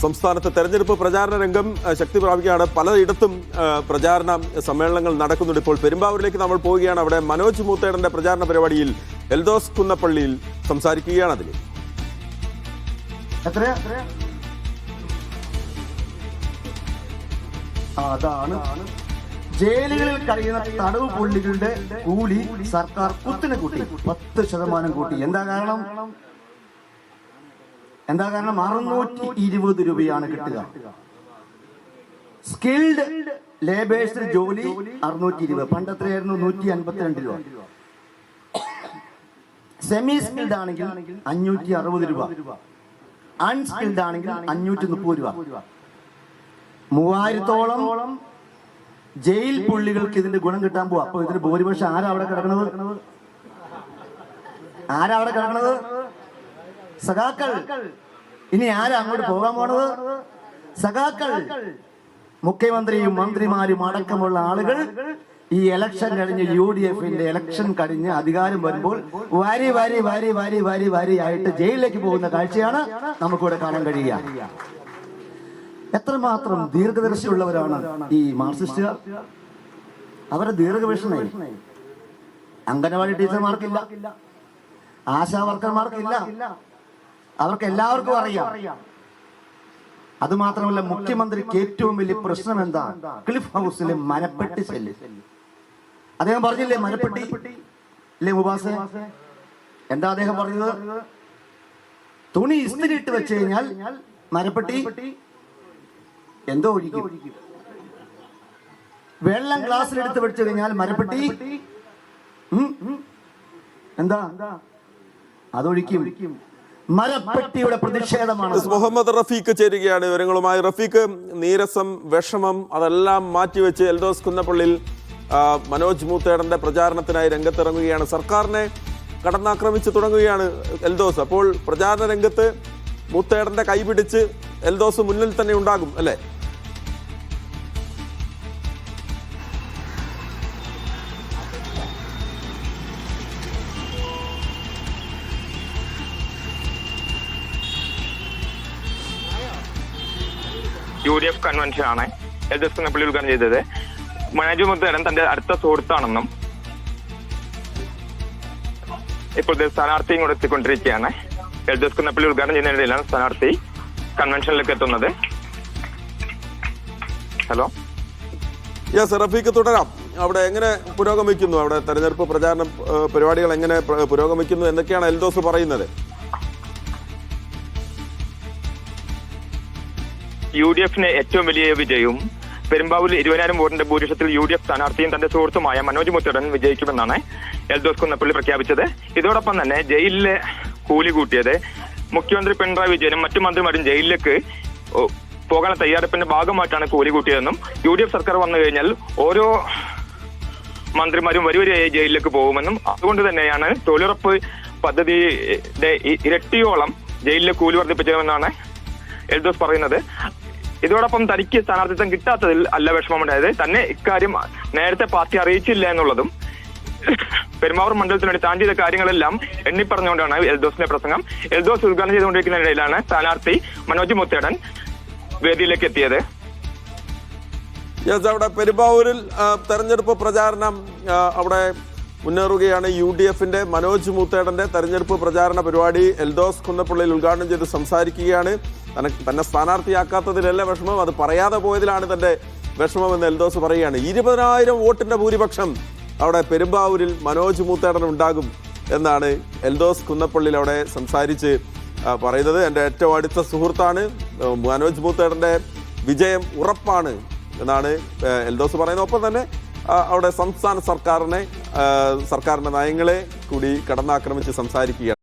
സംസ്ഥാനത്ത് തെരഞ്ഞെടുപ്പ് പ്രചാരണ രംഗം ശക്തി പ്രാപിക്കുകയാണ്. പലയിടത്തും പ്രചാരണ സമ്മേളനങ്ങൾ നടക്കുന്നുണ്ട്. ഇപ്പോൾ പെരുമ്പാവൂരിലേക്ക് നമ്മൾ പോവുകയാണ്. അവിടെ മനോജ് മൂത്തേടന്റെ പ്രചാരണ പരിപാടിയിൽ എൽദോസ് കുന്നപ്പള്ളിയിൽ സംസാരിക്കുകയാണ്. അതിൽ അതാണ് ജയിലുകളിൽ കഴിയുന്ന തടവ് പുള്ളികളുടെ കൂലി സർക്കാർ കുത്തിനെ കൂട്ടി 10% കൂട്ടി. എന്താ കാരണം 620 രൂപയാണ് കിട്ടുക. സ്കിൽഡ് ലേബേഴ്സിന് ജോലി 620. പണ്ടത്രയായിരുന്നു 152 രൂപ. സെമി സ്കിൽഡ് ആണെങ്കിൽ 560 രൂപ. അൺസ്കിൽഡ് ആണെങ്കിൽ 530 രൂപ. 3000-ഓളം ജയിൽ പുള്ളികൾക്ക് ഇതിന്റെ ഗുണം കിട്ടാൻ പോവാ. അപ്പൊ ഇതിന് ഭൂരിപക്ഷം ആരാ അവിടെ കിടക്കണത്? സഖാക്കൾ. ഇനി ആരാ അങ്ങോട്ട് പോകാൻ പോണത്? സഖാക്കൾ. മുഖ്യമന്ത്രിയും മന്ത്രിമാരും അടക്കമുള്ള ആളുകൾ ഈ ഇലക്ഷൻ കഴിഞ്ഞ് UDFന്റെ ഇലക്ഷൻ കഴിഞ്ഞ് അധികാരം വരുമ്പോൾ വാരി ആയിട്ട് ജയിലിലേക്ക് പോകുന്ന കാഴ്ചയാണ് നമുക്കിവിടെ കാണാൻ കഴിയുക. എത്രമാത്രം ദീർഘദർശിയുള്ളവരാണ് ഈ മാർക്സിസ്റ്റുകാർ. അവരെ ദീർഘവീക്ഷണമായി. അംഗനവാടി ടീച്ചർമാർക്കില്ല, ആശാ വർക്കർമാർക്കില്ല. അവർക്ക് എല്ലാവർക്കും അറിയാം. അതുമാത്രമല്ല, മുഖ്യമന്ത്രിക്ക് ഏറ്റവും വലിയ പ്രശ്നം എന്താ? ക്ലിഫ് ഹൗസിലെ മരപ്പെട്ടി സെല്ല്. അദ്ദേഹം പറഞ്ഞില്ലേ മരപ്പെട്ടി ഇല്ലേ മുബാസെ? എന്താ അദ്ദേഹം പറഞ്ഞത്? തുണി ഇസ്തിരിയിട്ട് വെച്ച് കഴിഞ്ഞാൽ മരപ്പെട്ടി എന്തോ ഒഴിക്കും. വെള്ളം ഗ്ലാസ്സിലെടുത്ത് വെച്ച് കഴിഞ്ഞാൽ മരപ്പെട്ടി എന്താ അതൊഴിക്കും. മരപ്പെട്ടിയുടെ പ്രതിഷേധമാണ്. മുഹമ്മദ് റഫീഖ് ചേരുകയാണ് വിവരങ്ങളുമായി. റഫീഖ്, നീരസം, വിഷമം അതെല്ലാം മാറ്റിവെച്ച് എൽദോസ് കുന്നപ്പള്ളിയിൽ മനോജ് മൂത്തേടന്റെ പ്രചാരണത്തിനായി രംഗത്തിറങ്ങുകയാണ്. സർക്കാരിനെ കടന്നാക്രമിച്ച് തുടങ്ങുകയാണ് എൽദോസ്. അപ്പോൾ പ്രചാരണ രംഗത്ത് മൂത്തേടന്റെ കൈപിടിച്ച് എൽദോസ് മുന്നിൽ തന്നെ ഉണ്ടാകും അല്ലേ? UDF കൺവെൻഷനാണ് എൽദോസ് കുന്നപ്പള്ളി ഉദ്ഘാടനം ചെയ്തത്. മനോജ് മൂത്തേടൻ തന്റെ അടുത്ത സുഹൃത്താണെന്നും ഇപ്പോഴത്തെ സ്ഥാനാർത്ഥിയും കൂടെ എത്തിക്കൊണ്ടിരിക്കുകയാണ്. എൽദോസ് കുന്നപ്പള്ളി ഉദ്ഘാടനം ചെയ്യുന്നതിനിടയിലാണ് സ്ഥാനാർത്ഥി കൺവെൻഷനിലേക്ക് എത്തുന്നത്. ഹലോ, യെസ് റഫീഖ്, തുടരാം. അവിടെ എങ്ങനെ പുരോഗമിക്കുന്നു? അവിടെ തെരഞ്ഞെടുപ്പ് പ്രചാരണ പരിപാടികൾ എങ്ങനെ പുരോഗമിക്കുന്നു? എന്തൊക്കെയാണ് എൽദോസ് പറയുന്നത്? UDFന് ഏറ്റവും വലിയ വിജയവും പെരുമ്പാവൂരിൽ 20,000 വോട്ടിന്റെ ഭൂരിപക്ഷത്തിൽ UDF സ്ഥാനാർത്ഥിയും തന്റെ സുഹൃത്തുമായ മനോജ് മൂത്തേടൻ വിജയിക്കുമെന്നാണ് എൽദോസ് കുന്നപ്പള്ളി പ്രഖ്യാപിച്ചത്. ഇതോടൊപ്പം തന്നെ ജയിലിലെ കൂലി കൂട്ടിയത് മുഖ്യമന്ത്രി പിണറായി വിജയനും മറ്റു മന്ത്രിമാരും ജയിലിലേക്ക് പോകാനുള്ള തയ്യാറെടുപ്പിന്റെ ഭാഗമായിട്ടാണ് കൂലി കൂട്ടിയതെന്നും UDF സർക്കാർ വന്നു കഴിഞ്ഞാൽ ഓരോ മന്ത്രിമാരും വരിവരിയായി ജയിലിലേക്ക് പോകുമെന്നും അതുകൊണ്ട് തന്നെയാണ് തൊഴിലുറപ്പ് പദ്ധതിയുടെ ഇരട്ടിയോളം ജയിലിലെ കൂലി വർദ്ധിപ്പിച്ചതെന്നാണ് എൽദോസ് പറയുന്നത്. ഇതോടൊപ്പം തനിക്ക് സ്ഥാനാർത്ഥിത്വം കിട്ടാത്തതിൽ അല്ല വിഷമമുണ്ടായത്, തന്നെ ഇക്കാര്യം നേരത്തെ പാർട്ടി അറിയിച്ചില്ല എന്നുള്ളതും പെരുമ്പാവൂർ മണ്ഡലത്തിന് വേണ്ടി താൻ ചെയ്ത കാര്യങ്ങളെല്ലാം എണ്ണിപ്പറഞ്ഞുകൊണ്ടാണ് എൽദോസിന്റെ പ്രസംഗം. എൽദോസ് ഉദ്ഘാടനം ചെയ്തുകൊണ്ടിരിക്കുന്നതിനിടയിലാണ് സ്ഥാനാർത്ഥി മനോജ് മൂത്തേടൻ വേദിയിലേക്ക് എത്തിയത്. അവിടെ പെരുമ്പാവൂരിൽ തെരഞ്ഞെടുപ്പ് പ്രചാരണം അവിടെ മുന്നേറുകയാണ്. UDFന്റെ മനോജ് മൂത്തേടന്റെ തെരഞ്ഞെടുപ്പ് പ്രചാരണ പരിപാടി എൽദോസ് കുന്നപ്പള്ളിയിൽ ഉദ്ഘാടനം ചെയ്ത് സംസാരിക്കുകയാണ്. തന്നെ സ്ഥാനാർത്ഥിയാക്കാത്തതിലല്ല വിഷമം, അത് പറയാതെ പോയതിലാണ് തന്റെ വിഷമമെന്ന് എൽദോസ് പറയുകയാണ്. 20,000 വോട്ടിന്റെ ഭൂരിപക്ഷം അവിടെ പെരുമ്പാവൂരിൽ മനോജ് മൂത്തേടൻ ഉണ്ടാകും എന്നാണ് എൽദോസ് കുന്നപ്പള്ളിയിൽ അവിടെ സംസാരിച്ച് പറയുന്നത്. എൻ്റെ ഏറ്റവും അടുത്ത സുഹൃത്താണ്, മനോജ് മൂത്തേടന്റെ വിജയം ഉറപ്പാണ് എന്നാണ് എൽദോസ് പറയുന്നത്. ഒപ്പം തന്നെ അവിടെ സംസ്ഥാന സർക്കാരിന്റെ നയങ്ങളെ കൂടി കടന്നാക്രമിച്ച് സംസാരിക്കുകയാണ്.